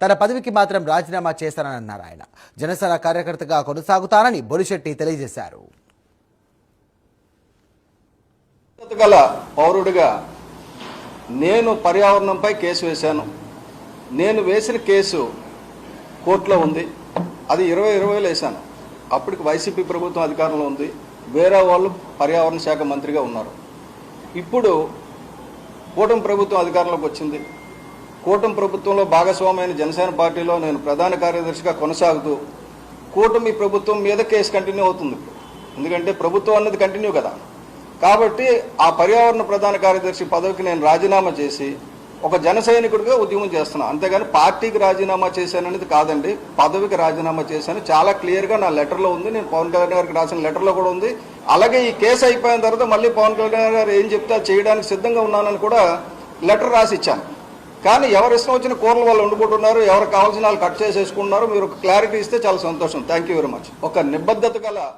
తన పదవికి మాత్రం రాజీనామా చేస్తానని అన్నారు. ఆయన జనసేన కార్యకర్తగా కొనసాగుతానని బొలిశెట్టి తెలియజేశారు. గల పౌరుడిగా నేను పర్యావరణంపై కేసు వేశాను. నేను వేసిన కేసు కోర్టులో ఉంది. అది 2020లో వేశాను. అప్పటికి వైసీపీ ప్రభుత్వం అధికారంలో ఉంది. వేరే వాళ్ళు పర్యావరణ శాఖ మంత్రిగా ఉన్నారు. ఇప్పుడు కూటమి ప్రభుత్వం అధికారంలోకి వచ్చింది. కూటమి ప్రభుత్వంలో భాగస్వామైన జనసేన పార్టీలో నేను ప్రధాన కార్యదర్శిగా కొనసాగుతూ కూటమి ప్రభుత్వం మీద కేసు కంటిన్యూ అవుతుంది. ఎందుకంటే ప్రభుత్వం అన్నది కంటిన్యూ కదా. కాబట్టి ఆ పర్యావరణ ప్రధాన కార్యదర్శి పదవికి నేను రాజీనామా చేసి ఒక జన సైనికుడిగా ఉద్యమం చేస్తున్నాను. అంతేగాని పార్టీకి రాజీనామా చేశాననేది కాదండి. పదవికి రాజీనామా చేశాను. చాలా క్లియర్గా నా లెటర్లో ఉంది. నేను పవన్ కళ్యాణ్ గారికి రాసిన లెటర్లో కూడా ఉంది. అలాగే ఈ కేసు అయిపోయిన తర్వాత మళ్ళీ పవన్ కళ్యాణ్ గారు ఏం చెప్తే చేయడానికి సిద్ధంగా ఉన్నానని కూడా లెటర్ రాసి ఇచ్చాను. కానీ ఎవరు ఇష్టం వచ్చిన కూరలు వాళ్ళు వండుకుంటున్నారు, ఎవరు కావాల్సిన వాళ్ళు కట్ చేసేసుకుంటున్నారు. మీరు ఒక క్లారిటీ ఇస్తే చాలా సంతోషం. Thank you very much. ఒక నిబద్ధత గల